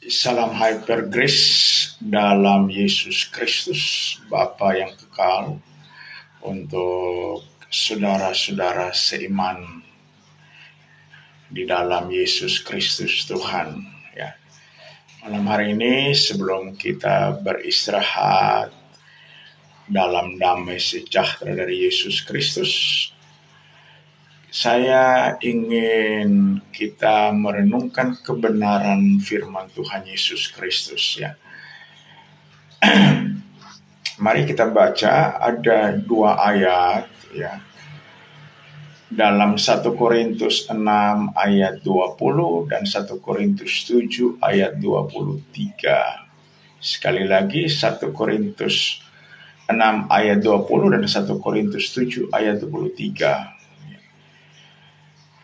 Salam hyper grace dalam Yesus Kristus, Bapa yang kekal, untuk saudara-saudara seiman di dalam Yesus Kristus Tuhan. Ya. Malam hari ini sebelum kita beristirahat dalam damai sejahtera dari Yesus Kristus, saya ingin kita merenungkan kebenaran firman Tuhan Yesus Kristus, ya. Mari kita baca, ada dua ayat, ya. Dalam 1 Korintus 6 ayat 20 dan 1 Korintus 7 ayat 23. Sekali lagi 1 Korintus 6 ayat 20 dan 1 Korintus 7 ayat 23.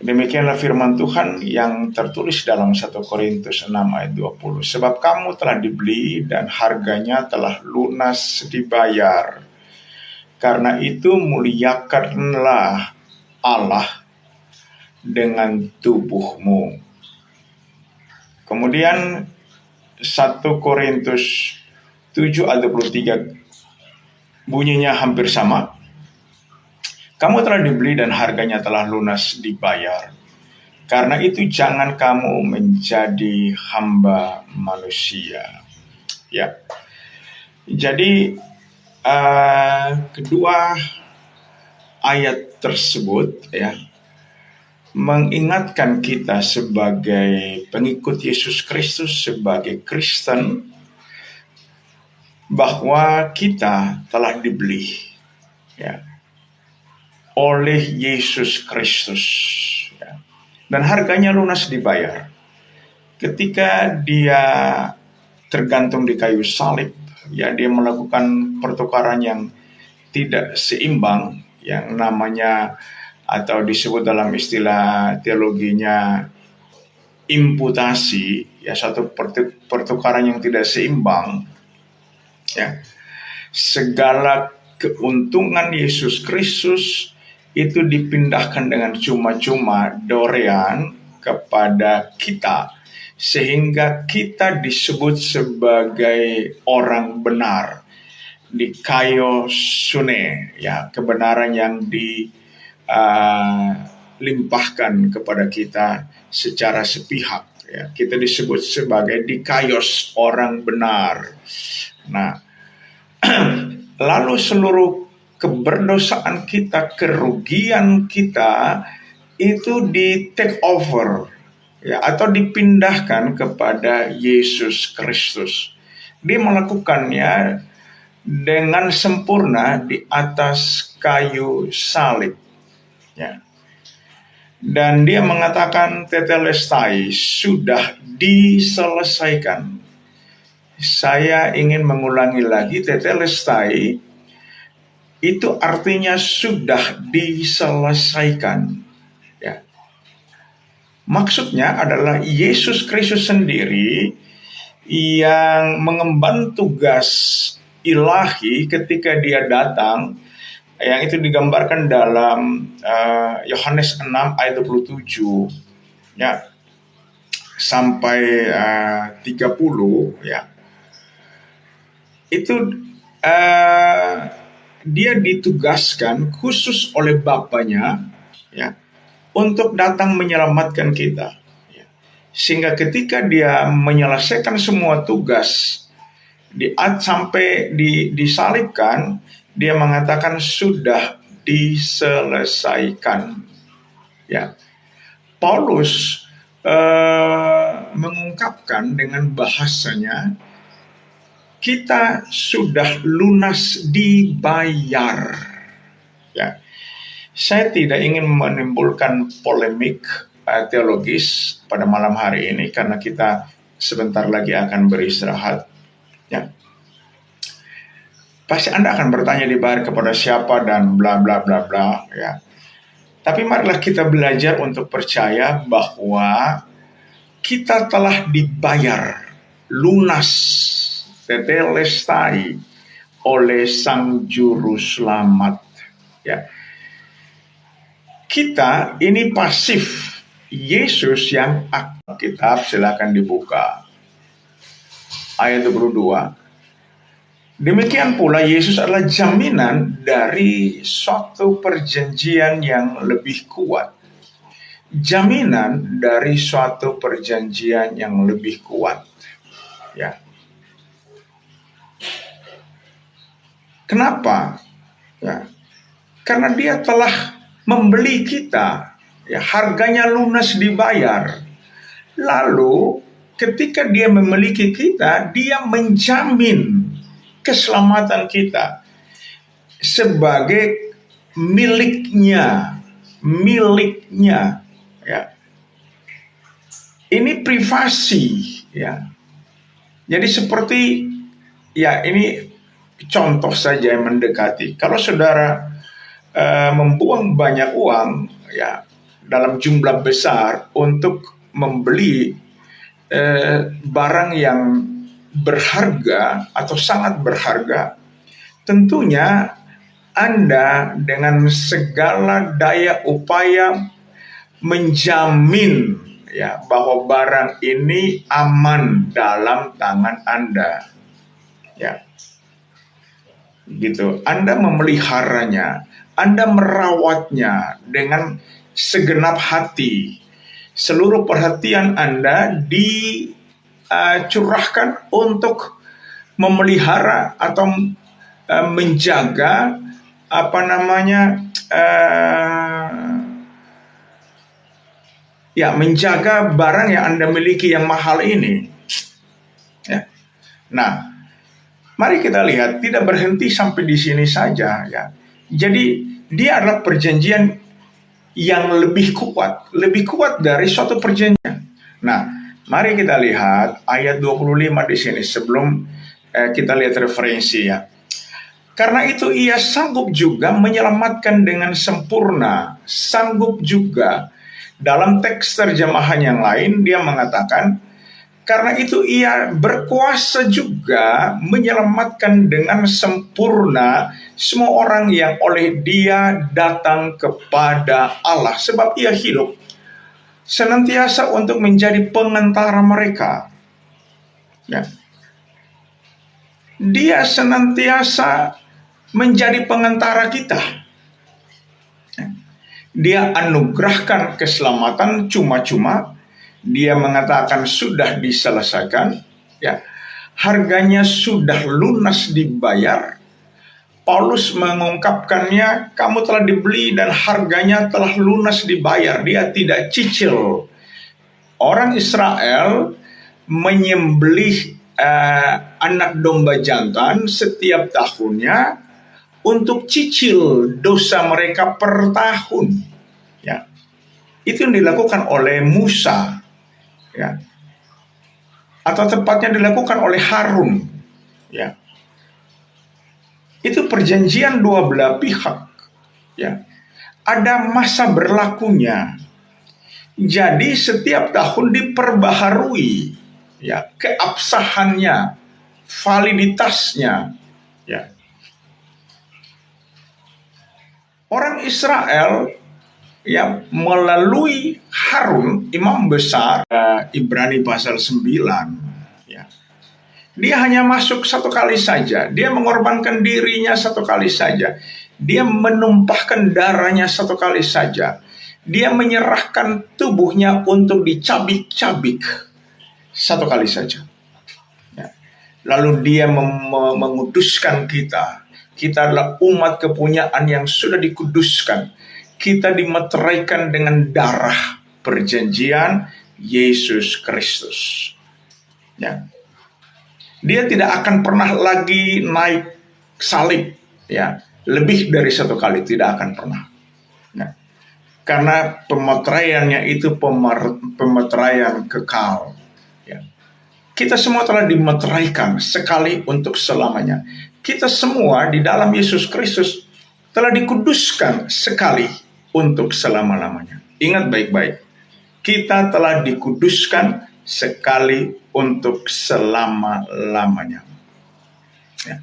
Demikianlah firman Tuhan yang tertulis dalam 1 Korintus 6 ayat 20. Sebab kamu telah dibeli dan harganya telah lunas dibayar. Karena itu muliakanlah Allah dengan tubuhmu. Kemudian 1 Korintus 7 ayat 23 bunyinya hampir sama. Kamu telah dibeli dan harganya telah lunas dibayar. Karena itu jangan kamu menjadi hamba manusia. Ya. Jadi kedua ayat tersebut, ya, mengingatkan kita sebagai pengikut Yesus Kristus, sebagai Kristen, bahwa kita telah dibeli, ya, oleh Yesus Kristus, ya. Dan harganya lunas dibayar. Ketika dia tergantung di kayu salib, ya, dia melakukan pertukaran yang tidak seimbang, yang namanya atau disebut dalam istilah teologinya imputasi, ya, satu pertukaran yang tidak seimbang, ya. Segala keuntungan Yesus Kristus itu dipindahkan dengan cuma-cuma dorean kepada kita, sehingga kita disebut sebagai orang benar, dikaiosune, ya, kebenaran yang dilimpahkan kepada kita secara sepihak, ya. Kita disebut sebagai dikaios, orang benar. Nah, lalu seluruh keberdosaan kita, kerugian kita itu di take over, ya, atau dipindahkan kepada Yesus Kristus. Dia melakukannya dengan sempurna di atas kayu salib, ya. Dan dia mengatakan tetelestai, sudah diselesaikan. Saya ingin mengulangi lagi, tetelestai itu artinya sudah diselesaikan, ya. Maksudnya adalah Yesus Kristus sendiri yang mengemban tugas ilahi ketika dia datang, yang itu digambarkan dalam Yohanes 6 ayat 27, ya, sampai 30, ya. Itu dia ditugaskan khusus oleh Bapaknya, ya, untuk datang menyelamatkan kita, ya. Sehingga ketika dia menyelesaikan semua tugas sampai disalibkan, dia mengatakan sudah diselesaikan, ya. Paulus mengungkapkan dengan bahasanya, kita sudah lunas dibayar, ya. Saya tidak ingin menimbulkan polemik teologis pada malam hari ini, karena kita sebentar lagi akan beristirahat, ya. Pasti Anda akan bertanya dibayar kepada siapa dan bla bla bla bla, ya. Tapi marilah kita belajar untuk percaya bahwa kita telah dibayar lunas, tetelestai, oleh Sang Juru Selamat, ya. Kita ini pasif, Yesus yang aktif. Kitab silakan dibuka. ayat 22. Demikian pula Yesus adalah jaminan dari suatu perjanjian yang lebih kuat. Jaminan dari suatu perjanjian yang lebih kuat. Ya. Kenapa? Ya. Karena dia telah membeli kita. Ya, harganya lunas dibayar. Lalu ketika dia memiliki kita, dia menjamin keselamatan kita sebagai miliknya, ya. Ini privasi, ya. Jadi seperti, ya, ini contoh saja yang mendekati. Kalau saudara membuang banyak uang, ya, dalam jumlah besar untuk membeli barang yang berharga atau sangat berharga, tentunya Anda dengan segala daya upaya menjamin, ya, bahwa barang ini aman dalam tangan Anda. Ya. Gitu. Anda memeliharanya, Anda merawatnya dengan segenap hati. Seluruh perhatian Anda dicurahkan untuk memelihara atau menjaga menjaga barang yang Anda miliki yang mahal ini. Ya. Nah, mari kita lihat, tidak berhenti sampai di sini saja, ya. Jadi dia adalah perjanjian yang lebih kuat dari suatu perjanjian. Nah, mari kita lihat ayat 25 di sini sebelum kita lihat referensi, ya. Karena itu ia sanggup juga menyelamatkan dengan sempurna. Sanggup juga. Dalam teks terjemahan yang lain dia mengatakan, karena itu ia berkuasa juga menyelamatkan dengan sempurna semua orang yang oleh dia datang kepada Allah. Sebab ia hidup senantiasa untuk menjadi pengantara mereka. Ya. Dia senantiasa menjadi pengantara kita. Dia anugerahkan keselamatan cuma-cuma. Dia mengatakan sudah diselesaikan, ya. Harganya sudah lunas dibayar. Paulus mengungkapkannya, kamu telah dibeli dan harganya telah lunas dibayar. Dia tidak cicil. Orang Israel menyembelih anak domba jantan setiap tahunnya untuk cicil dosa mereka per tahun, ya. Itu yang dilakukan oleh Musa, ya, atau tepatnya dilakukan oleh Harun, ya. Itu perjanjian dua belah pihak, ya. Ada masa berlakunya. Jadi setiap tahun diperbaharui, ya, keabsahannya, validitasnya, ya. Orang Israel, ya, melalui Harun, imam besar, Ibrani pasal 9, ya. Dia hanya masuk satu kali saja. Dia mengorbankan dirinya satu kali saja. Dia menumpahkan darahnya satu kali saja. Dia menyerahkan tubuhnya untuk dicabik-cabik satu kali saja, ya. Lalu dia menguduskan kita. Kita adalah umat kepunyaan yang sudah dikuduskan. Kita dimeteraikan dengan darah perjanjian Yesus Kristus, ya. Dia tidak akan pernah lagi naik salib, ya, lebih dari satu kali, tidak akan pernah, ya. Karena pemeteraiannya itu pemeteraian kekal, ya. Kita semua telah dimeteraikan sekali untuk selamanya. Kita semua di dalam Yesus Kristus telah dikuduskan sekali untuk selama-lamanya. Ingat baik-baik, kita telah dikuduskan sekali untuk selama-lamanya, ya.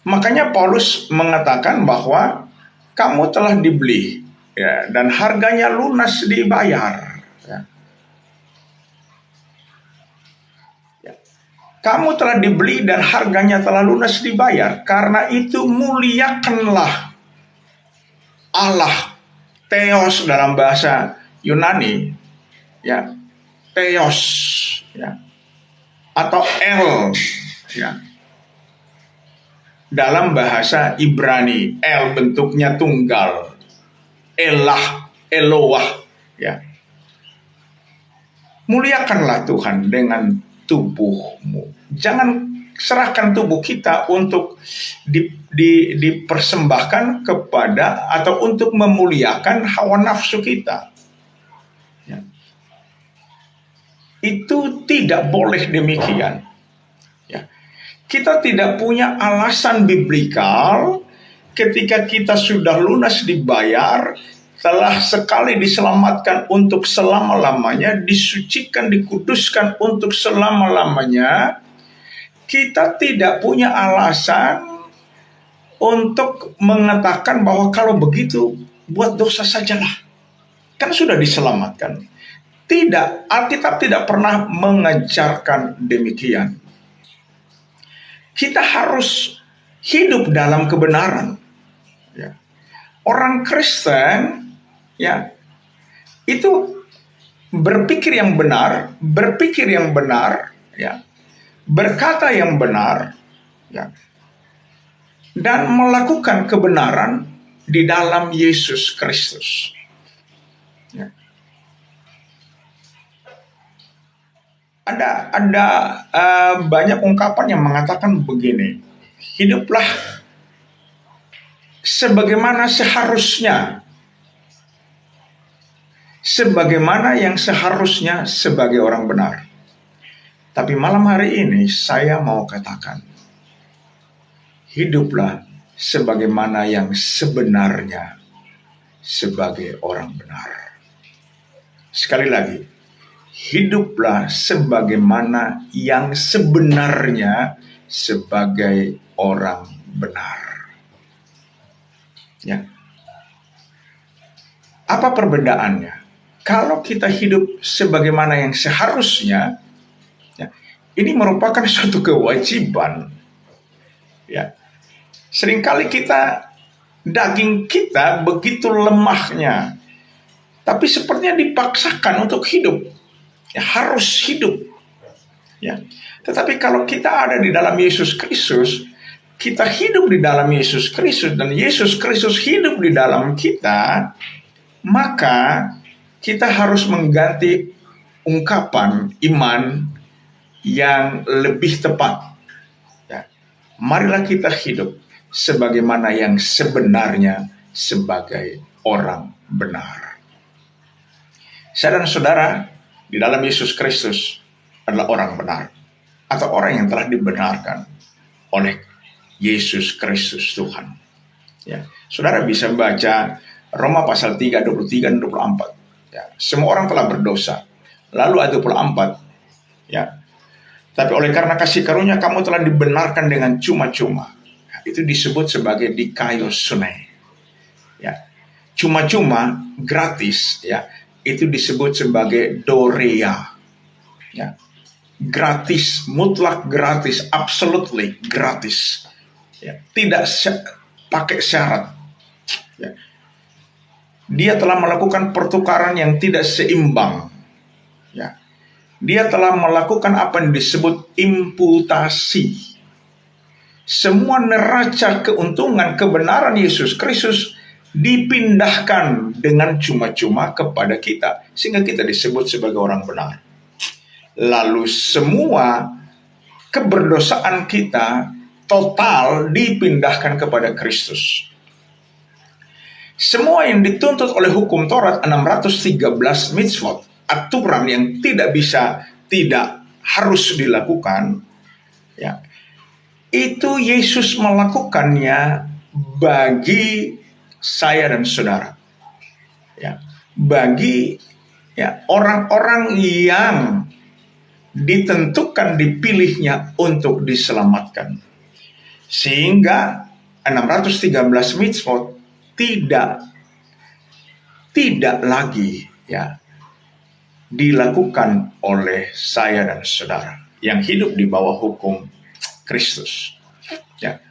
Makanya Paulus mengatakan bahwa kamu telah dibeli, ya, dan harganya lunas dibayar, ya. Ya. Kamu telah dibeli dan harganya telah lunas dibayar. Karena itu muliakanlah Allah. Theos dalam bahasa Yunani, ya, Theos, ya, atau El, ya, dalam bahasa Ibrani. El bentuknya tunggal, Elah, Eloah, ya. Muliakanlah Tuhan dengan tubuhmu. Jangan serahkan tubuh kita untuk dipersembahkan kepada atau untuk memuliakan hawa nafsu kita. Ya. Itu tidak boleh demikian. Ya. Kita tidak punya alasan biblikal ketika kita sudah lunas dibayar, telah sekali diselamatkan untuk selama-lamanya, disucikan, dikuduskan untuk selama-lamanya. Kita tidak punya alasan untuk mengatakan bahwa kalau begitu buat dosa sajalah, kan sudah diselamatkan. Tidak, Alkitab tidak pernah mengajarkan demikian. Kita harus hidup dalam kebenaran. Ya. Orang Kristen, ya, itu berpikir yang benar, ya, berkata yang benar, ya, dan melakukan kebenaran di dalam Yesus Kristus. Ya. Ada banyak ungkapan yang mengatakan begini: hiduplah sebagaimana seharusnya, sebagaimana yang seharusnya sebagai orang benar. Tapi malam hari ini saya mau katakan, hiduplah sebagaimana yang sebenarnya sebagai orang benar. Sekali lagi, hiduplah sebagaimana yang sebenarnya sebagai orang benar. Ya. Apa perbedaannya? Kalau kita hidup sebagaimana yang seharusnya, ya, ini merupakan suatu kewajiban. Ya. Seringkali daging kita begitu lemahnya, tapi sepertinya dipaksakan untuk hidup. Ya, harus hidup. Ya. Tetapi kalau kita ada di dalam Yesus Kristus, kita hidup di dalam Yesus Kristus, dan Yesus Kristus hidup di dalam kita, maka kita harus mengganti ungkapan iman yang lebih tepat. Ya. Marilah kita hidup sebagaimana yang sebenarnya sebagai orang benar. Saya dan saudara di dalam Yesus Kristus adalah orang benar, atau orang yang telah dibenarkan oleh Yesus Kristus Tuhan. Ya. Saudara bisa baca Roma pasal 3, 23 dan 24. Ya. Semua orang telah berdosa. Lalu ayat 24. Ya. Tapi oleh karena kasih karunia kamu telah dibenarkan dengan cuma-cuma. Ya. Itu disebut sebagai dikaios sunai. Ya. Cuma-cuma, gratis, ya. Itu disebut sebagai dorea. Ya. Gratis, mutlak gratis, absolutely gratis. Ya. Tidak pakai syarat. Ya. Dia telah melakukan pertukaran yang tidak seimbang. Ya. Dia telah melakukan apa yang disebut imputasi. Semua neraca keuntungan kebenaran Yesus Kristus dipindahkan dengan cuma-cuma kepada kita, sehingga kita disebut sebagai orang benar. Lalu semua keberdosaan kita total dipindahkan kepada Kristus. Semua yang dituntut oleh hukum Taurat 613 mitzvot, aturan yang tidak harus dilakukan, ya, itu Yesus melakukannya bagi saya dan saudara. Ya, bagi, ya, orang-orang yang ditentukan, dipilihnya untuk diselamatkan. Sehingga 613 mitzvot tidak lagi, ya, dilakukan oleh saya dan saudara. yang hidup di bawah hukum Kristus. Ya.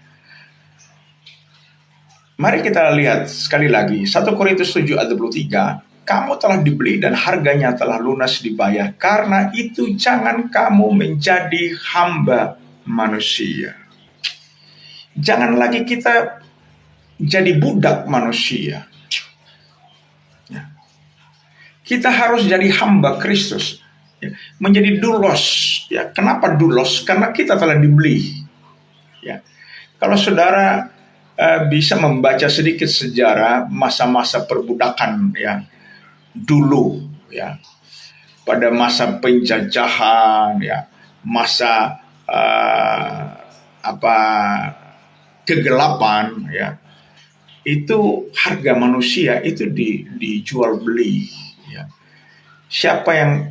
Mari kita lihat sekali lagi 1 Korintus 7 ayat 23. Kamu telah dibeli dan harganya telah lunas dibayar. Karena itu jangan kamu menjadi hamba manusia. Jangan lagi kita jadi budak manusia. Ya. Kita harus jadi hamba Kristus. Ya. Menjadi doulos. Ya. Kenapa doulos? Karena kita telah dibeli. Ya. Kalau saudara bisa membaca sedikit sejarah masa-masa perbudakan ya dulu ya, pada masa penjajahan ya, masa kegelapan ya, itu harga manusia itu dijual beli ya. Siapa yang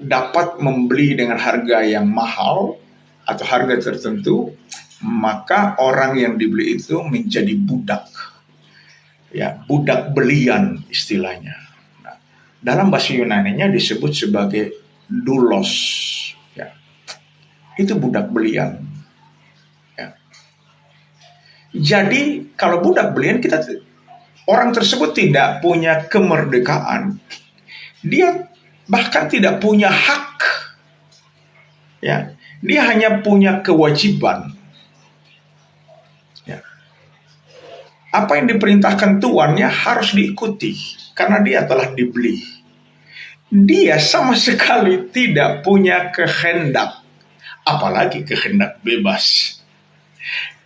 dapat membeli dengan harga yang mahal atau harga tertentu, maka orang yang dibeli itu menjadi budak ya, budak belian istilahnya. Nah, dalam bahasa Yunaninya disebut sebagai doulos ya. Itu budak belian ya. Jadi kalau budak belian, orang tersebut tidak punya kemerdekaan. Dia bahkan tidak punya hak ya. Dia hanya punya kewajiban. Apa yang diperintahkan tuannya harus diikuti karena dia telah dibeli. Dia sama sekali tidak punya kehendak, apalagi kehendak bebas.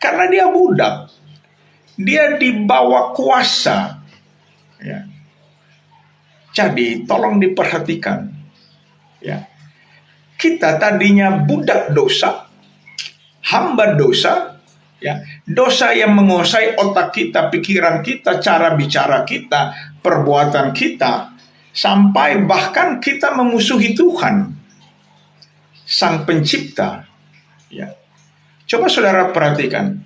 Karena dia budak, dia dibawa kuasa. Ya. Jadi tolong diperhatikan. Ya. Kita tadinya budak dosa, hamba dosa. Ya, dosa yang menguasai otak kita, pikiran kita, cara bicara kita, perbuatan kita, sampai bahkan kita memusuhi Tuhan, Sang Pencipta. Ya. Coba saudara perhatikan,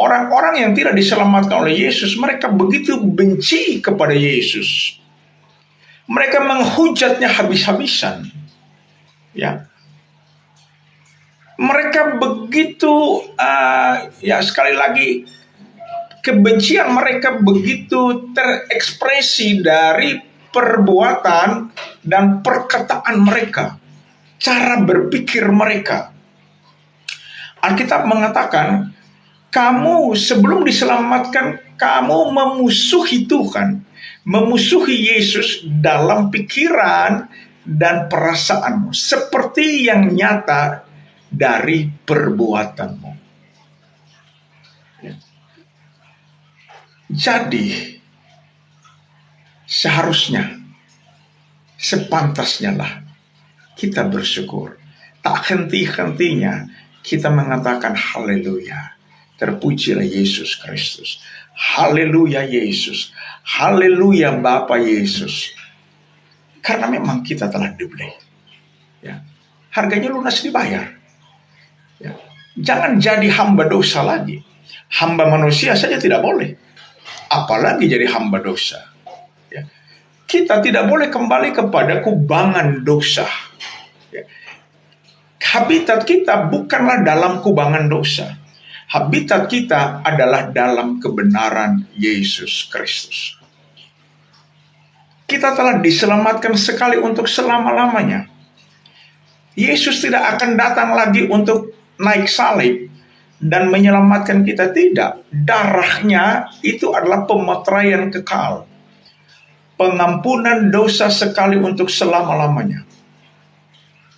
orang-orang yang tidak diselamatkan oleh Yesus, mereka begitu benci kepada Yesus. Mereka menghujatnya habis-habisan. Ya. Mereka begitu, ya sekali lagi, kebencian mereka begitu terekspresi dari perbuatan dan perkataan mereka, cara berpikir mereka. Alkitab mengatakan, kamu sebelum diselamatkan, kamu memusuhi Tuhan, memusuhi Yesus dalam pikiran dan perasaanmu, seperti yang nyata dari perbuatanmu. Ya. Jadi seharusnya, sepantasnya lah kita bersyukur. Tak henti-hentinya kita mengatakan haleluya, terpujilah Yesus Kristus, haleluya Yesus, haleluya Bapa Yesus. Karena memang kita telah dibeli. Ya. Harganya lunas dibayar. Ya. Jangan jadi hamba dosa lagi. Hamba manusia saja tidak boleh, apalagi jadi hamba dosa. Ya. Kita tidak boleh kembali kepada kubangan dosa. Ya. Habitat kita bukanlah dalam kubangan dosa. Habitat kita adalah dalam kebenaran Yesus Kristus. Kita telah diselamatkan sekali untuk selama-lamanya. Yesus tidak akan datang lagi untuk naik salib dan menyelamatkan kita, tidak. Darahnya itu adalah pemeteraian kekal, pengampunan dosa sekali untuk selama-lamanya.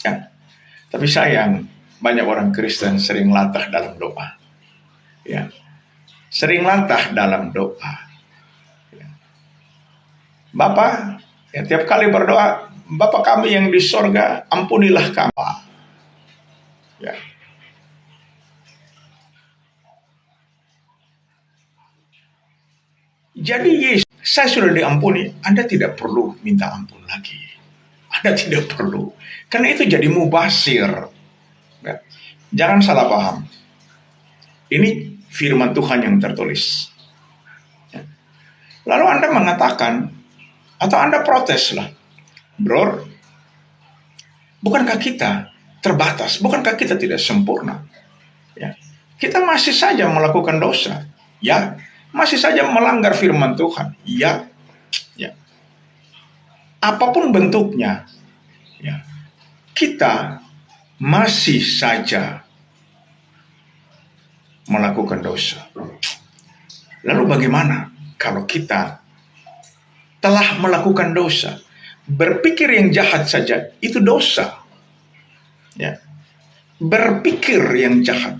Ya. Tapi sayang, banyak orang Kristen sering latah dalam doa. Ya. Sering latah dalam doa. Ya. Bapa, ya, tiap kali berdoa, Bapa kami yang di sorga, ampunilah kami. Ya. Jadi Yesus, saya sudah diampuni, Anda tidak perlu minta ampun lagi. Anda tidak perlu. Karena itu jadi mubasir. Ya. Jangan salah paham. Ini firman Tuhan yang tertulis. Ya. Lalu Anda mengatakan, atau Anda protes lah. Bro, bukankah kita terbatas. Bukankah kita tidak sempurna? Ya. Kita masih saja melakukan dosa. Ya, masih saja melanggar firman Tuhan. Ya, ya. Apapun bentuknya, ya, kita masih saja melakukan dosa. Lalu bagaimana kalau kita telah melakukan dosa? Berpikir yang jahat saja itu dosa. Ya. Berpikir yang jahat.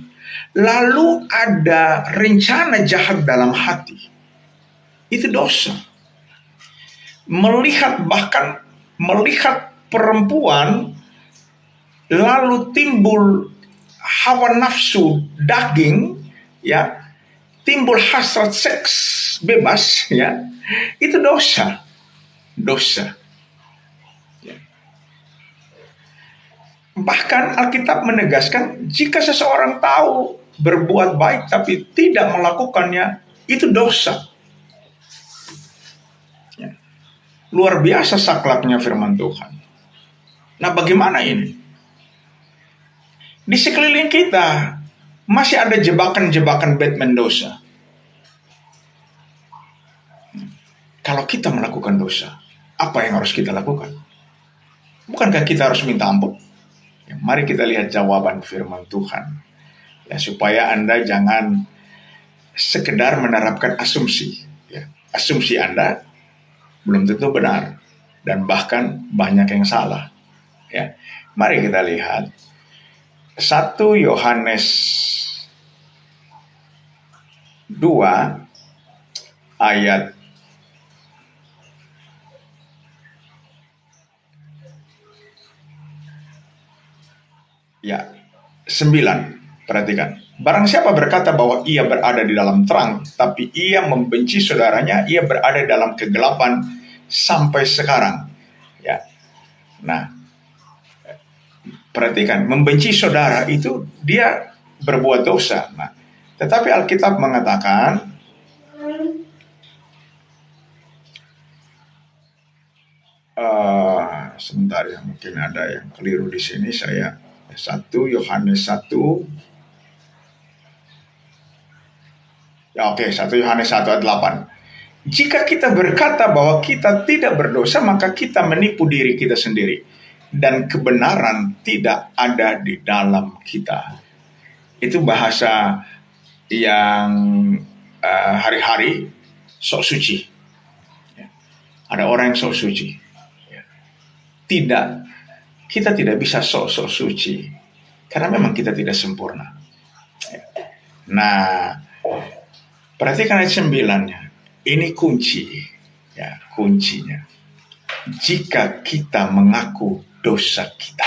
Lalu ada rencana jahat dalam hati. Itu dosa. Bahkan melihat perempuan lalu timbul hawa nafsu daging, ya, timbul hasrat seks bebas, ya, itu dosa. Ya. Bahkan Alkitab menegaskan jika seseorang tahu berbuat baik tapi tidak melakukannya, itu dosa. Ya. Luar biasa sakleknya firman Tuhan. Nah, bagaimana ini? Di sekeliling kita masih ada jebakan-jebakan Batman dosa. Kalau kita melakukan dosa, apa yang harus kita lakukan? Bukankah kita harus minta ampun? Ya, mari kita lihat jawaban firman Tuhan. Ya, supaya Anda jangan sekedar menerapkan asumsi. Ya. Asumsi Anda belum tentu benar. Dan bahkan banyak yang salah. Ya. Mari kita lihat 1 Yohanes 2 ayat ya 9. Perhatikan. Barang siapa berkata bahwa ia berada di dalam terang, tapi ia membenci saudaranya, ia berada dalam kegelapan sampai sekarang. Ya. Nah, perhatikan, membenci saudara itu dia berbuat dosa. Nah, tetapi Alkitab mengatakan sebentar ya, mungkin ada yang keliru di sini. Saya 1 Yohanes 1. Ya, oke, 1 Yohanes 1 ayat 8. Jika kita berkata bahwa kita tidak berdosa, maka kita menipu diri kita sendiri. Dan kebenaran tidak ada di dalam kita. Itu bahasa yang hari-hari sok suci. Ya. Ada orang yang sok suci. Ya. Kita tidak bisa sok suci. Karena memang kita tidak sempurna. Ya. Nah, perhatikan ayat 9-nya. Ini kunci, ya, kuncinya. Jika kita mengaku dosa kita,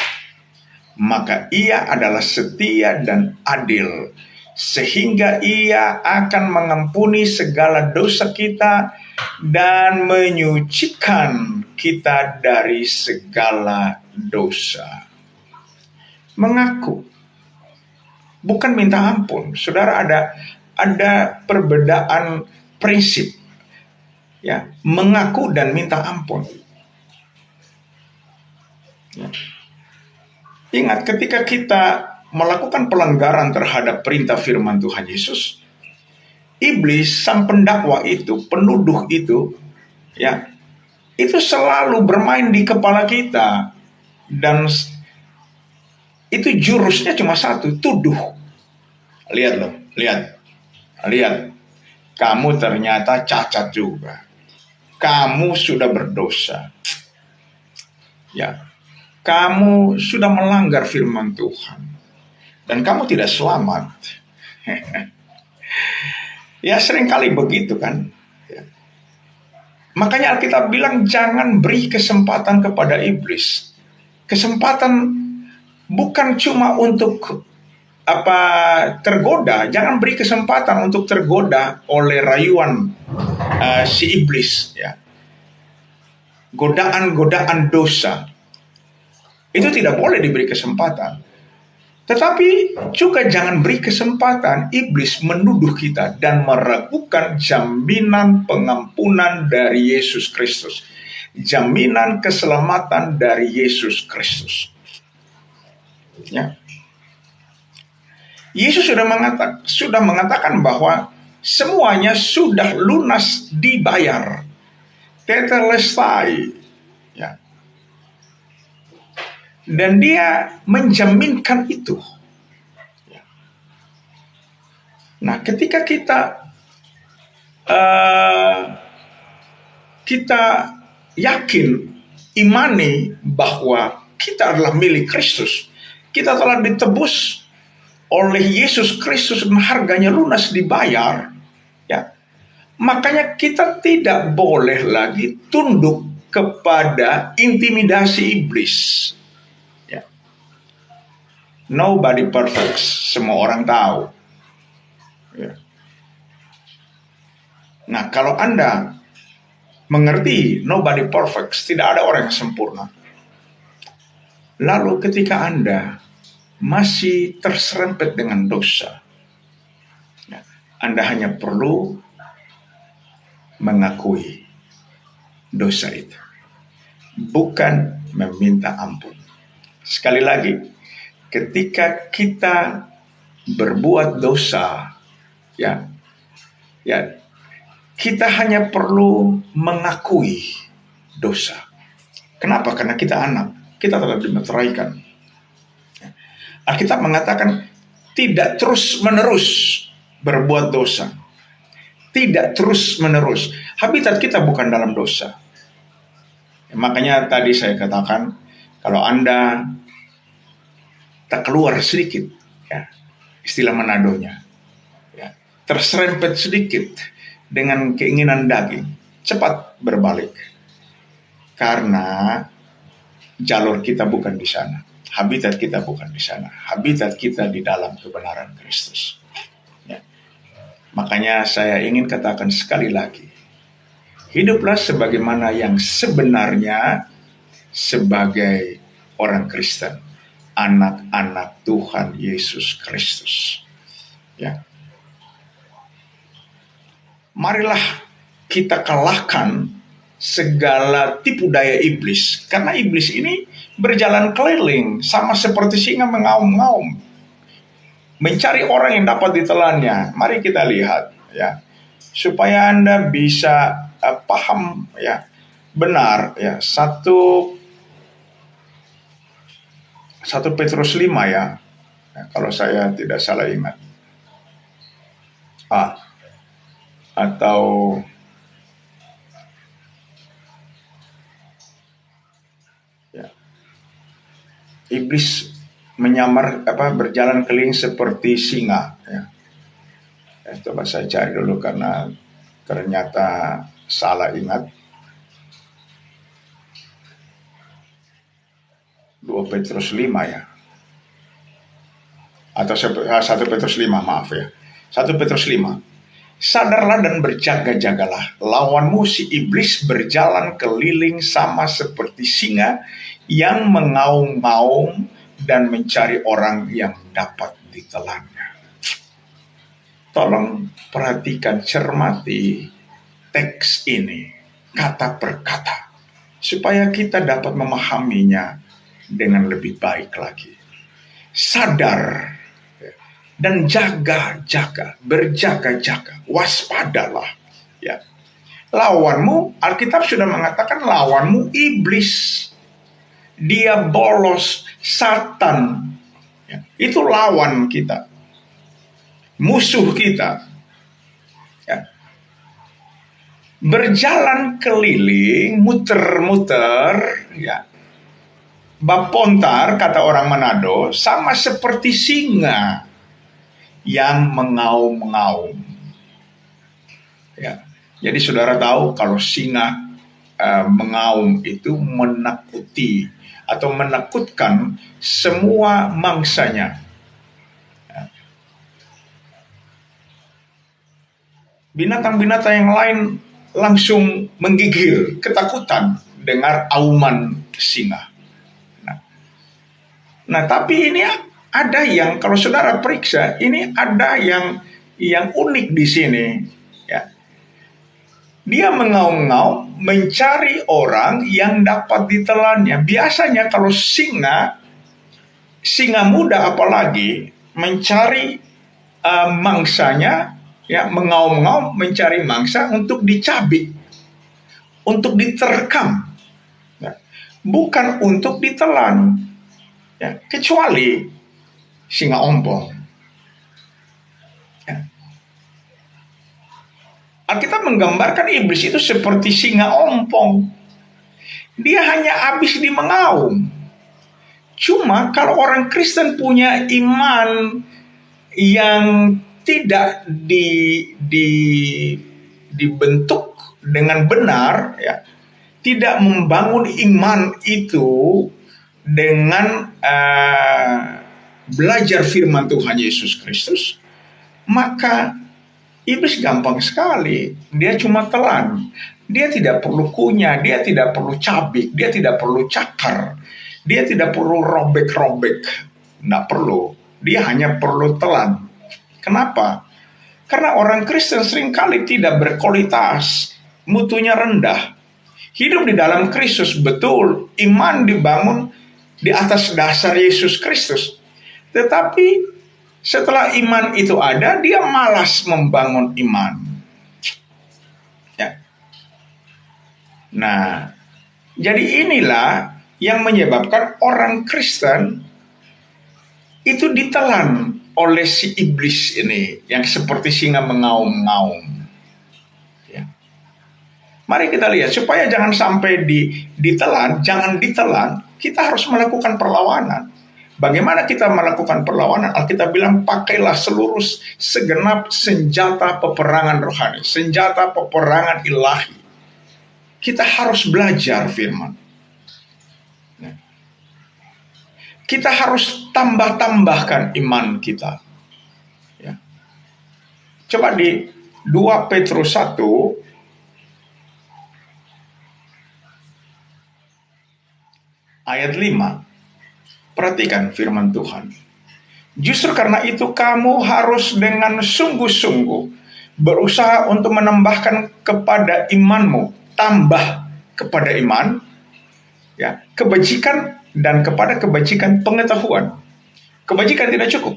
maka ia adalah setia dan adil, sehingga ia akan mengampuni segala dosa kita dan menyucikan kita dari segala dosa. Mengaku, bukan minta ampun. Saudara, ada perbedaan prinsip, ya, mengaku dan minta ampun. Ya. Ingat, ketika kita melakukan pelanggaran terhadap perintah firman Tuhan Yesus, iblis, sang pendakwa itu, penuduh itu, ya, itu selalu bermain di kepala kita, dan itu jurusnya cuma satu, tuduh. Lihat loh, lihat. Kamu ternyata cacat juga. Kamu sudah berdosa. Ya. Kamu sudah melanggar firman Tuhan. Dan kamu tidak selamat. Ya, seringkali begitu kan. Ya. Makanya Alkitab bilang jangan beri kesempatan kepada iblis. Kesempatan bukan cuma untuk tergoda. Jangan beri kesempatan untuk tergoda oleh rayuan si iblis, ya. Godaan-godaan dosa itu tidak boleh diberi kesempatan. Tetapi juga jangan beri kesempatan iblis menuduh kita dan meragukan jaminan pengampunan dari Yesus Kristus, jaminan keselamatan dari Yesus Kristus. Ya. Yesus sudah mengatakan bahwa semuanya sudah lunas dibayar. Tetelestai. Ya. Dan dia menjaminkan itu. Ya. Nah, ketika kita yakin, imani bahwa kita adalah milik Kristus, kita telah ditebus oleh Yesus Kristus dan harganya lunas dibayar, ya. Makanya kita tidak boleh lagi tunduk kepada intimidasi iblis. Ya. Nobody perfect, semua orang tahu. Ya. Nah, kalau Anda mengerti nobody perfect, tidak ada orang yang sempurna. Lalu ketika Anda masih terserempet dengan dosa, Anda hanya perlu mengakui dosa itu, bukan meminta ampun. Sekali lagi, ketika kita berbuat dosa, ya, kita hanya perlu mengakui dosa. Kenapa? Karena kita anak, kita telah dimeteraikan. Alkitab mengatakan tidak terus-menerus berbuat dosa. Tidak terus-menerus. Habitat kita bukan dalam dosa. Makanya tadi saya katakan, kalau Anda tak keluar sedikit, ya, istilah Manadonya, ya, terserempet sedikit dengan keinginan daging, cepat berbalik. Karena jalur kita bukan di sana. Habitat kita bukan di sana. Habitat kita di dalam kebenaran Kristus. Ya. Makanya saya ingin katakan sekali lagi, hiduplah sebagaimana yang sebenarnya sebagai orang Kristen, anak-anak Tuhan Yesus Kristus. Ya. Marilah kita kalahkan segala tipu daya iblis, karena iblis ini berjalan keliling sama seperti singa mengaum-ngaum mencari orang yang dapat ditelannya. Mari kita lihat, ya, supaya Anda bisa paham, ya, benar, ya, 1 Petrus 5, ya, kalau saya tidak salah ingat, atau iblis berjalan keliling seperti singa, ya. Coba saya cari dulu karena ternyata salah ingat. 2 Petrus 5, ya. Atau 1 Petrus 5, maaf, ya. 1 Petrus 5. Sadarlah dan berjaga-jagalah. Lawanmu si iblis berjalan keliling sama seperti singa yang mengaum-ngaum dan mencari orang yang dapat ditelannya. Tolong perhatikan, cermati teks ini kata per kata, supaya kita dapat memahaminya dengan lebih baik lagi. Sadar dan jaga-jaga, berjaga-jaga, waspadalah, ya. Lawanmu, Alkitab sudah mengatakan lawanmu iblis, dia bolos, Satan, ya. Itu lawan kita, musuh kita, ya. Berjalan keliling, muter-muter, ya, bapontar, kata orang Manado, sama seperti singa yang mengaum-ngaum, ya. Jadi saudara tahu kalau singa mengaum itu menakuti atau menakutkan semua mangsanya. Ya. Binatang-binatang yang lain langsung menggigil, ketakutan dengar auman singa. Nah, tapi ini ada yang, kalau saudara periksa, ini ada yang unik di sini, ya. Dia mengaum-ngaum mencari orang yang dapat ditelannya. Biasanya kalau singa Singa muda apalagi mencari mangsanya, ya, mengaum-ngaum mencari mangsa untuk dicabik, untuk diterkam, ya, bukan untuk ditelan, ya, kecuali singa ompong. Ya. Alkitab menggambarkan iblis itu seperti singa ompong. Dia hanya habis di mengaum. Cuma kalau orang Kristen punya iman yang tidak dibentuk dengan benar, ya, tidak membangun iman itu dengan belajar firman Tuhan Yesus Kristus, maka iblis gampang sekali. Dia cuma telan. Dia tidak perlu kunyah, dia tidak perlu cabik, dia tidak perlu cakar, dia tidak perlu robek-robek. Tidak perlu. Dia hanya perlu telan. Kenapa? Karena orang Kristen seringkali tidak berkualitas, mutunya rendah. Hidup di dalam Kristus, betul, iman dibangun di atas dasar Yesus Kristus. Tetapi setelah iman itu ada, dia malas membangun iman. Ya. Nah, jadi inilah yang menyebabkan orang Kristen itu ditelan oleh si iblis ini yang seperti singa mengaum-ngaum. Ya. Mari kita lihat supaya jangan sampai ditelan, jangan ditelan, kita harus melakukan perlawanan. Bagaimana kita melakukan perlawanan? Alkitab bilang pakailah seluruh segenap senjata peperangan rohani, senjata peperangan ilahi. Kita harus belajar firman. Kita harus tambahkan iman kita. Ya. Coba di 2 Petrus 1 ayat 5. Perhatikan firman Tuhan. Justru karena itu kamu harus dengan sungguh-sungguh berusaha untuk menambahkan kepada imanmu, tambah kepada iman, ya, kebajikan, dan kepada kebajikan pengetahuan. Kebajikan tidak cukup.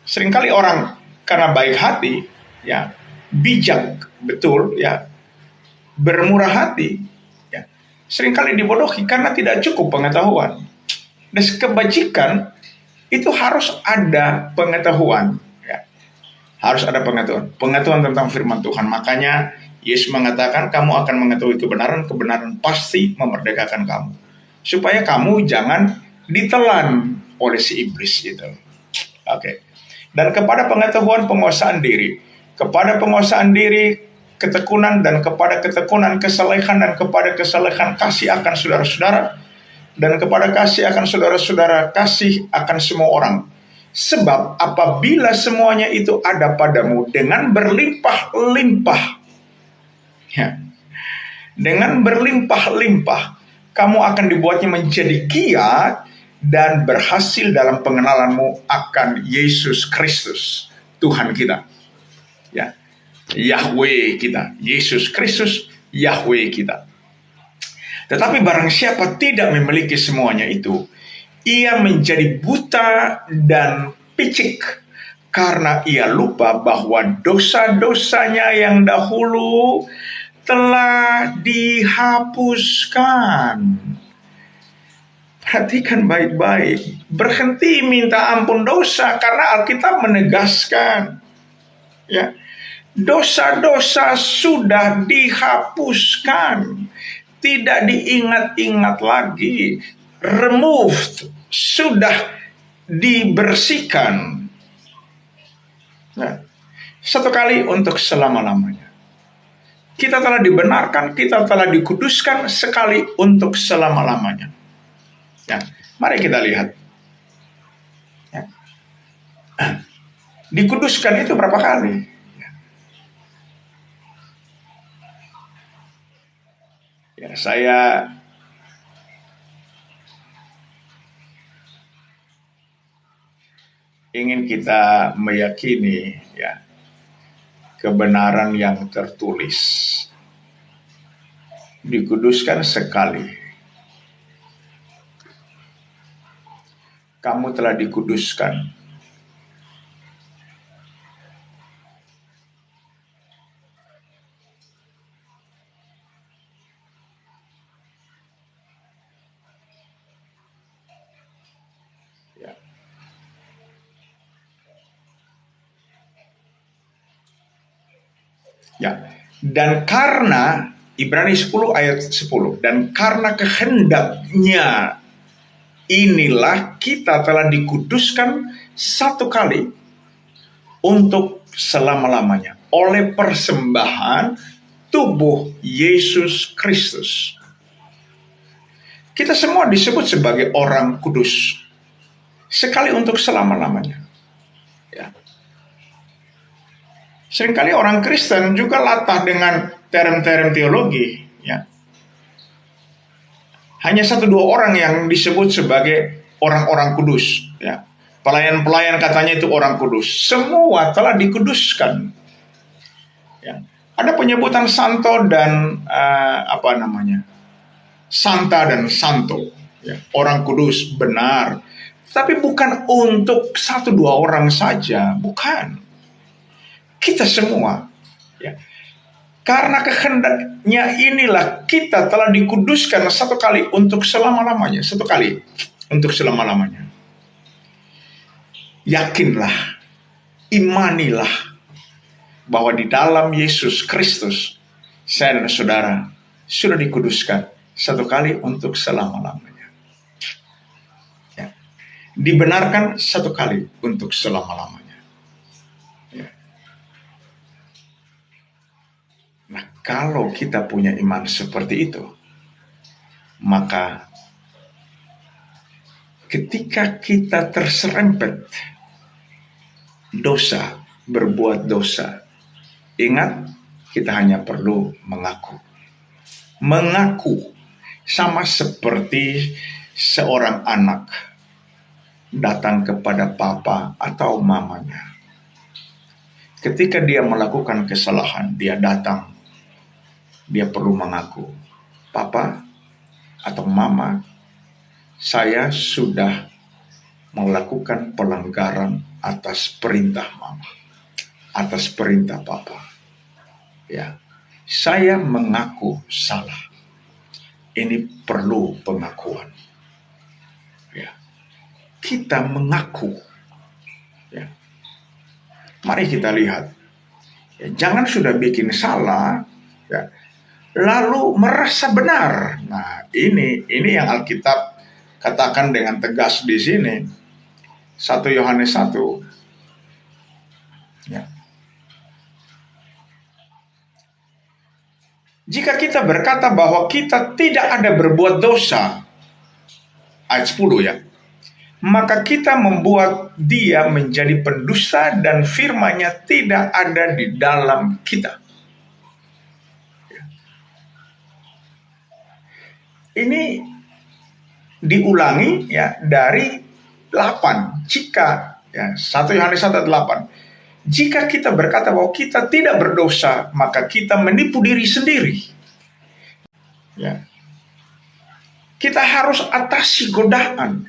Seringkali orang karena baik hati, ya, bijak, betul, ya, bermurah hati, ya, seringkali dibodohi karena tidak cukup pengetahuan. Dan kebajikan itu harus ada pengetahuan, ya. Harus ada pengetahuan tentang firman Tuhan. Makanya Yesus mengatakan kamu akan mengetahui kebenaran, kebenaran pasti memerdekakan kamu. Supaya kamu jangan ditelan oleh si iblis itu. Oke. Dan kepada pengetahuan penguasaan diri, kepada penguasaan diri ketekunan, dan kepada ketekunan kesalehan, dan kepada kesalehan kasih akan saudara-saudara, dan kepada kasih akan saudara-saudara kasih akan semua orang. Sebab apabila semuanya itu ada padamu dengan berlimpah-limpah, ya, dengan berlimpah-limpah, kamu akan dibuatnya menjadi giat dan berhasil dalam pengenalanmu akan Yesus Kristus, Tuhan kita. Ya, Yahweh kita, Yesus Kristus, Yahweh kita. Tetapi barang siapa tidak memiliki semuanya itu, ia menjadi buta dan picik karena ia lupa bahwa dosa-dosanya yang dahulu telah dihapuskan. Perhatikan baik-baik. Berhenti minta ampun dosa karena Alkitab menegaskan, ya, dosa-dosa sudah dihapuskan, tidak diingat-ingat lagi, removed, sudah dibersihkan. Nah, satu kali untuk selama-lamanya. Kita telah dibenarkan, kita telah dikuduskan sekali untuk selama-lamanya. Ya, mari kita lihat. Ya. Dikuduskan itu berapa kali? Ya, saya ingin kita meyakini, ya, kebenaran yang tertulis. Dikuduskan sekali. kamu telah dikuduskan. Ya. Ya. Dan karena Ibrani 10 ayat 10, dan karena kehendaknya inilah kita telah dikuduskan satu kali untuk selama-lamanya oleh persembahan tubuh Yesus Kristus. Kita semua disebut sebagai orang kudus sekali untuk selama-lamanya. Ya. Seringkali orang Kristen juga latah dengan term-term teologi. Ya. Hanya 1-2 orang yang disebut sebagai orang-orang kudus. Ya. Pelayan-pelayan katanya itu orang kudus. Semua telah dikuduskan. Ya. Ada penyebutan santo dan santa dan santo. Ya. Orang kudus, benar. Tapi bukan untuk 1-2 orang saja. Bukan. Kita semua. Ya. Karena kehendaknya inilah kita telah dikuduskan satu kali untuk selama-lamanya. Satu kali untuk selama-lamanya. Yakinlah, imanilah bahwa di dalam Yesus Kristus saya dan saudara sudah dikuduskan satu kali untuk selama-lamanya. Ya. Dibenarkan satu kali untuk selama-lamanya. Nah, kalau kita punya iman seperti itu, maka ketika kita terserempet dosa, berbuat dosa, ingat, kita hanya perlu mengaku. Mengaku sama seperti seorang anak datang kepada papa atau mamanya. Ketika dia melakukan kesalahan, dia datang. Dia perlu mengaku, papa atau mama, saya sudah melakukan pelanggaran atas perintah mama, atas perintah papa. Ya, saya mengaku salah. Ini perlu pengakuan. Ya, kita mengaku. Ya, mari kita lihat. Ya, jangan sudah bikin salah. Ya, lalu merasa benar. Nah, ini yang Alkitab katakan dengan tegas di sini. 1 Yohanes 1. Ya. Jika kita berkata bahwa kita tidak ada berbuat dosa, ayat 10 ya, maka kita membuat dia menjadi pendusta dan firman-Nya tidak ada di dalam kita. Ini diulangi ya dari 8. Jika ya 1 Yohanes 1:8. Jika kita berkata bahwa kita tidak berdosa, maka kita menipu diri sendiri. Ya. Kita harus atasi godaan.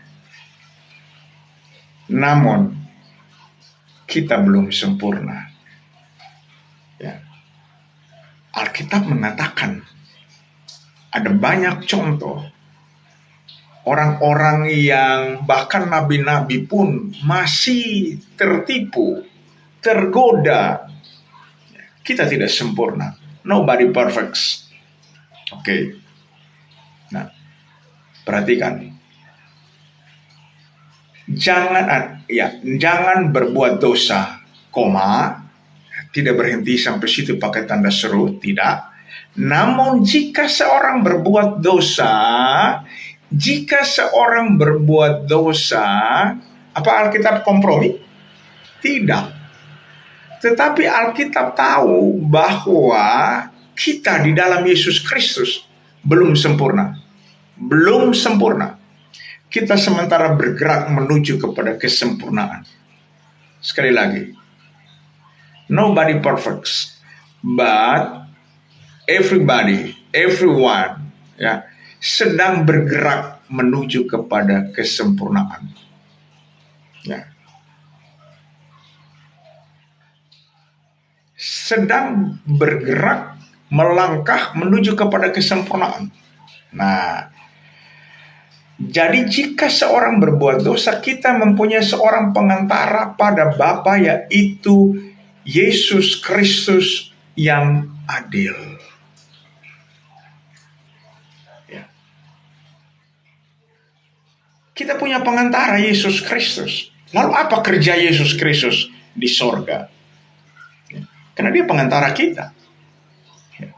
Namun kita belum sempurna. Ya. Alkitab mengatakan ada banyak contoh orang-orang yang bahkan nabi-nabi pun masih tertipu, tergoda. Kita tidak sempurna. Nobody perfect. Oke. Nah, perhatikan. Jangan berbuat dosa, tidak berhenti sampai situ pakai tanda seru, tidak. Namun jika seorang berbuat dosa, apa Alkitab kompromi? Tidak. Tetapi Alkitab tahu bahwa kita di dalam Yesus Kristus belum sempurna. Belum sempurna. Kita sementara bergerak menuju kepada kesempurnaan. Sekali lagi. Nobody perfect. But everyone ya sedang bergerak menuju kepada kesempurnaan. Ya. Sedang bergerak, melangkah menuju kepada kesempurnaan. Nah, jadi jika seorang berbuat dosa, kita mempunyai seorang pengantara pada Bapa, yaitu Yesus Kristus yang adil. Ya. Kita punya pengantara Yesus Kristus. Lalu apa kerja Yesus Kristus di sorga? Ya. Karena dia pengantara kita. Ya.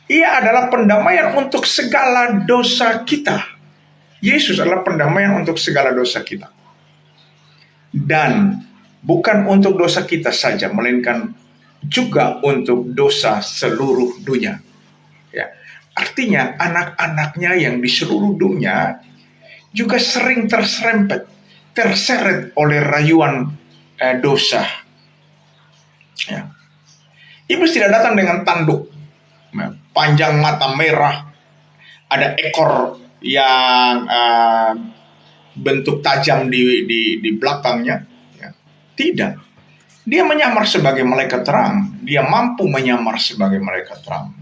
Ia adalah pendamaian untuk segala dosa kita. Yesus adalah pendamaian untuk segala dosa kita. Dan bukan untuk dosa kita saja, melainkan juga untuk dosa seluruh dunia. Ya. Artinya anak-anaknya yang di seluruh dunia juga sering terseret oleh rayuan dosa. Ya. Iblis tidak datang dengan tanduk, panjang mata merah, ada ekor yang bentuk tajam di belakangnya. Ya. Tidak. Dia menyamar sebagai malaikat terang. Dia mampu menyamar sebagai malaikat terang.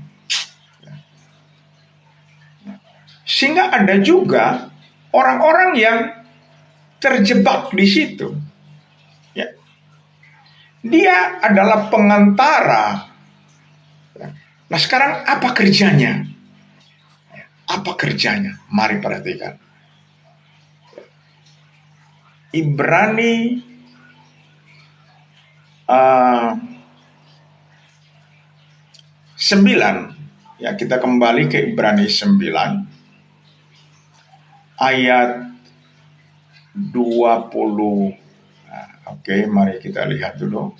Ya. Sehingga ada juga orang-orang yang terjebak di situ. Ya. Dia adalah pengantara. Ya. Nah, sekarang apa kerjanya? Apa kerjanya? Mari perhatikan. Ibrani 9. Ya, kita kembali ke Ibrani 9 ayat 20. Oke, mari kita lihat dulu.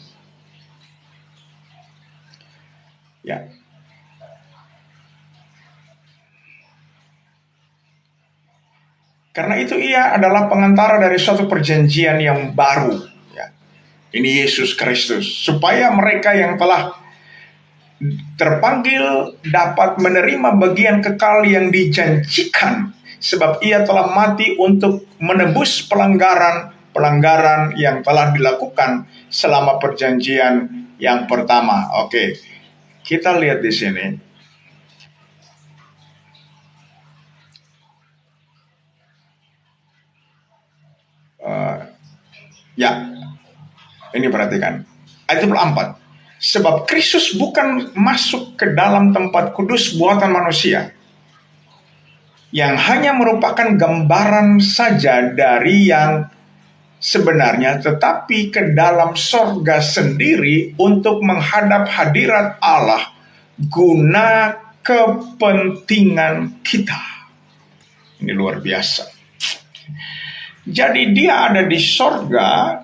Ya. Karena itu ia adalah pengantara dari suatu perjanjian yang baru. Ya. Ini Yesus Kristus. Supaya mereka yang telah terpanggil dapat menerima bagian kekal yang dijanjikan. Sebab ia telah mati untuk menebus pelanggaran yang telah dilakukan selama perjanjian yang pertama. Oke, kita lihat di sini. Ya, ini perhatikan. Ayat 24. Sebab Kristus bukan masuk ke dalam tempat kudus buatan manusia, yang hanya merupakan gambaran saja dari yang sebenarnya, tetapi ke dalam sorga sendiri untuk menghadap hadirat Allah guna kepentingan kita. Ini luar biasa. Jadi dia ada di sorga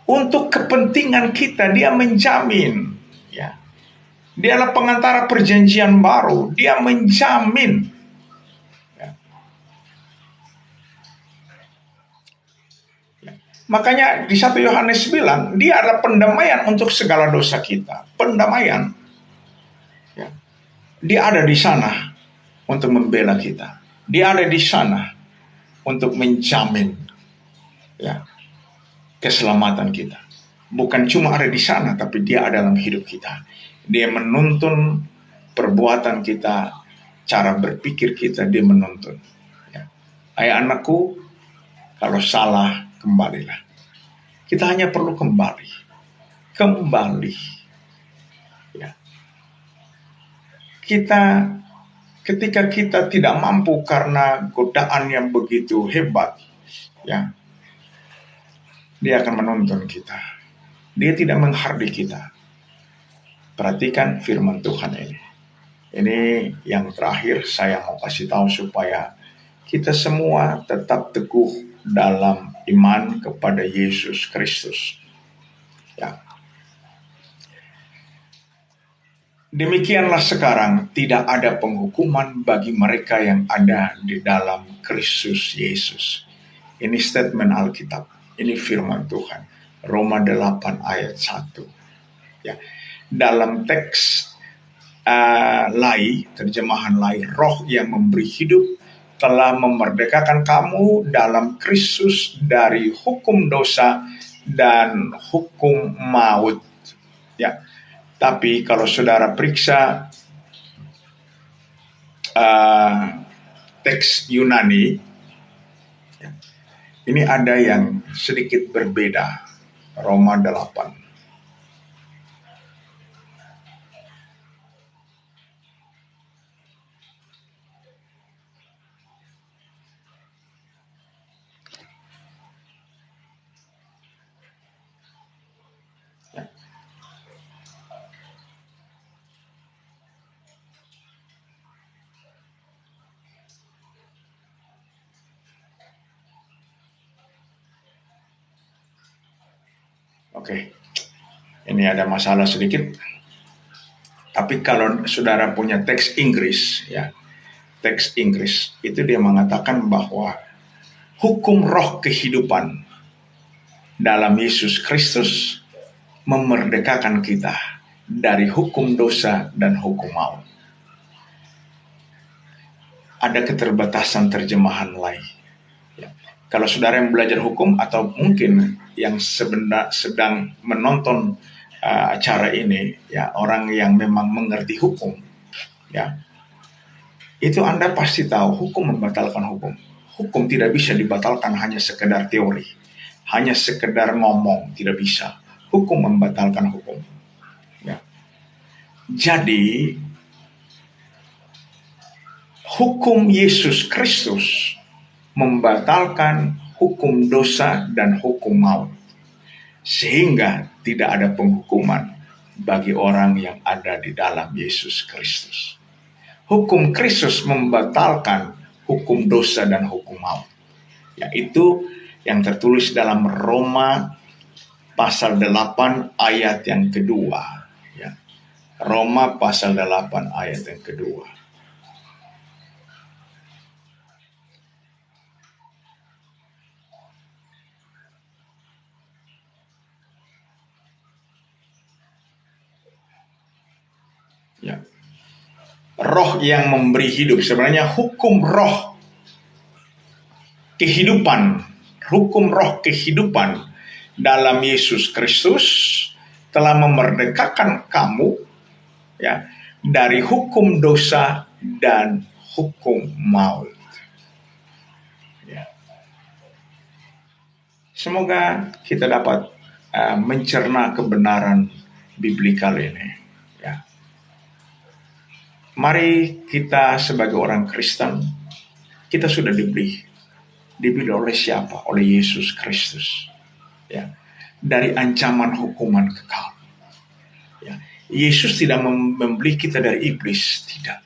untuk kepentingan kita. Dia menjamin, ya. Dia adalah pengantara perjanjian baru. Dia menjamin, ya. Ya. Makanya di 1 Yohanes bilang, dia adalah pendamaian untuk segala dosa kita. Pendamaian, ya. Dia ada di sana untuk membela kita. Dia ada di sana untuk menjamin, ya, keselamatan kita. Bukan cuma ada di sana, tapi dia ada dalam hidup kita. Dia menuntun perbuatan kita, cara berpikir kita, dia menuntun. Ya. Hai anakku, kalau salah, kembalilah. Kita hanya perlu kembali. Ya. Ketika kita tidak mampu karena godaan yang begitu hebat, ya, dia akan menuntun kita. Dia tidak menghardik kita. Perhatikan firman Tuhan ini. Ini yang terakhir saya mau kasih tahu supaya kita semua tetap teguh dalam iman kepada Yesus Kristus. Ya. Demikianlah sekarang tidak ada penghukuman bagi mereka yang ada di dalam Kristus Yesus. Ini statement Alkitab. Ini firman Tuhan. Roma 8 ayat 1. Ya. Dalam teks terjemahan lain, roh yang memberi hidup, telah memerdekakan kamu dalam Kristus dari hukum dosa dan hukum maut. Ya, tapi kalau saudara periksa teks Yunani, ya, ini ada yang sedikit berbeda. Roma 8. Oke, ini ada masalah sedikit. Tapi kalau saudara punya teks Inggris, ya, teks Inggris itu dia mengatakan bahwa hukum roh kehidupan dalam Yesus Kristus memerdekakan kita dari hukum dosa dan hukum maut. Ada keterbatasan terjemahan lain. Ya. Kalau saudara yang belajar hukum atau mungkin yang sedang menonton acara ini, ya, orang yang memang mengerti hukum, ya, itu Anda pasti tahu hukum membatalkan hukum. Hukum tidak bisa dibatalkan hanya sekedar teori, hanya sekedar ngomong, tidak bisa. Hukum membatalkan hukum. Ya. Jadi hukum Yesus Kristus membatalkan hukum dosa dan hukum maut, sehingga tidak ada penghukuman bagi orang yang ada di dalam Yesus Kristus. Hukum Kristus membatalkan hukum dosa dan hukum maut. Yaitu yang tertulis dalam Roma pasal 8 ayat yang kedua. Ya. Roma pasal 8 ayat yang kedua. Ya. Roh yang memberi hidup, sebenarnya hukum roh kehidupan, hukum roh kehidupan dalam Yesus Kristus telah memerdekakan kamu, ya, dari hukum dosa dan hukum maut. Ya. Semoga kita dapat mencerna kebenaran biblikal ini. Ya. Mari kita sebagai orang Kristen, kita sudah dibeli oleh siapa? Oleh Yesus Kristus. Ya. Dari ancaman hukuman kekal. Ya. Yesus tidak membeli kita dari iblis, tidak.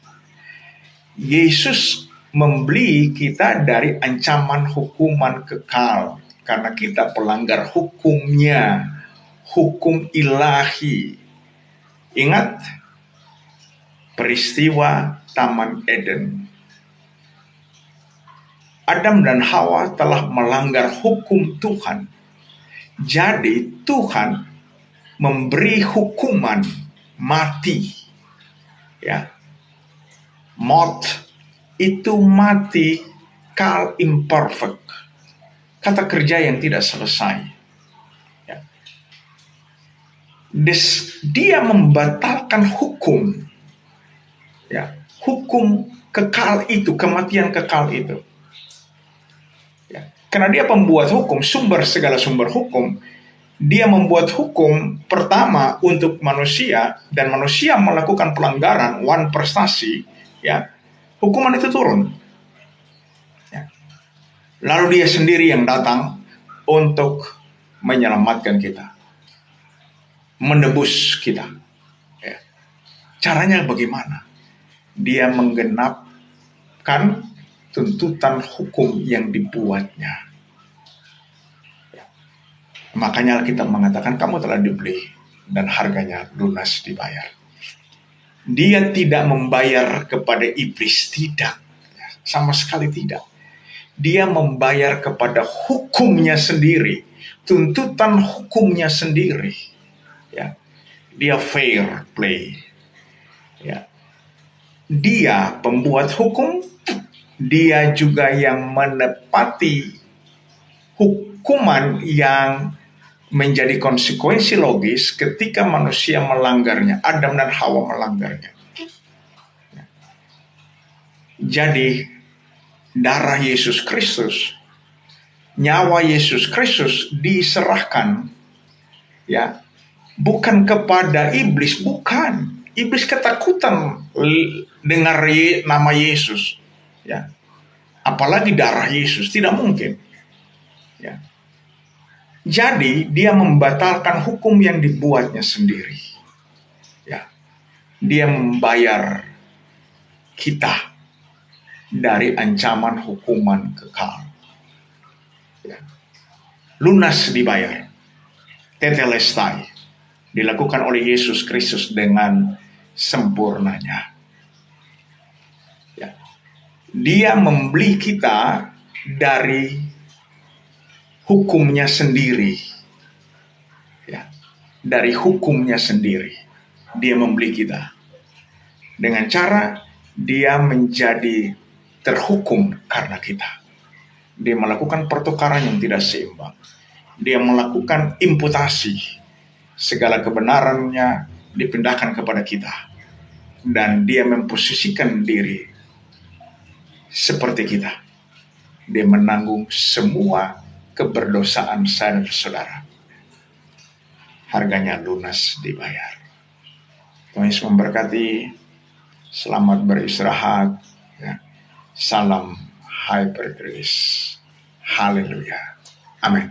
Yesus membeli kita dari ancaman hukuman kekal karena kita pelanggar hukumnya, hukum ilahi. Ingat peristiwa Taman Eden. Adam dan Hawa telah melanggar hukum Tuhan. Jadi Tuhan memberi hukuman mati. Ya. Maut itu mati kal imperfect. Kata kerja yang tidak selesai. Ya. Dia membatalkan hukum. Ya, hukum kekal itu, kematian kekal itu. Ya, karena dia pembuat hukum, segala sumber hukum. Dia membuat hukum pertama untuk manusia, dan manusia melakukan pelanggaran, prestasi, ya, hukuman itu turun. Ya. Lalu dia sendiri yang datang untuk menyelamatkan kita, menebus kita. Ya. Caranya bagaimana? Dia menggenapkan tuntutan hukum yang dibuatnya. Ya. Makanya kita mengatakan kamu telah dibeli dan harganya lunas dibayar. Dia tidak membayar kepada iblis, tidak. Sama sekali tidak. Dia membayar kepada hukumnya sendiri, tuntutan hukumnya sendiri. Ya. Dia fair play. Ya. Dia pembuat hukum, Dia juga yang menepati hukuman yang menjadi konsekuensi logis ketika manusia melanggarnya, Adam dan Hawa melanggarnya. Jadi darah Yesus Kristus, nyawa Yesus Kristus diserahkan, ya, bukan kepada iblis, bukan. Iblis ketakutan dengar nama Yesus, ya. Apalagi darah Yesus, tidak mungkin. Ya. Jadi dia membatalkan hukum yang dibuatnya sendiri. Ya. Dia membayar kita dari ancaman hukuman kekal. Ya. Lunas dibayar. Tetelestai. Dilakukan oleh Yesus Kristus dengan sempurnanya. Ya. Dia membeli kita dari hukumnya sendiri. Ya. Dari hukumnya sendiri. Dia membeli kita. Dengan cara dia menjadi terhukum karena kita. Dia melakukan pertukaran yang tidak seimbang. Dia melakukan imputasi. Segala kebenarannya dipindahkan kepada kita. Dan dia memposisikan diri seperti kita. Dia menanggung semua keberdosaan saya dan saudara. Harganya lunas dibayar. Tuhan Yesus memberkati. Selamat beristirahat. Ya. Salam Hyper Grace. Haleluya. Amin.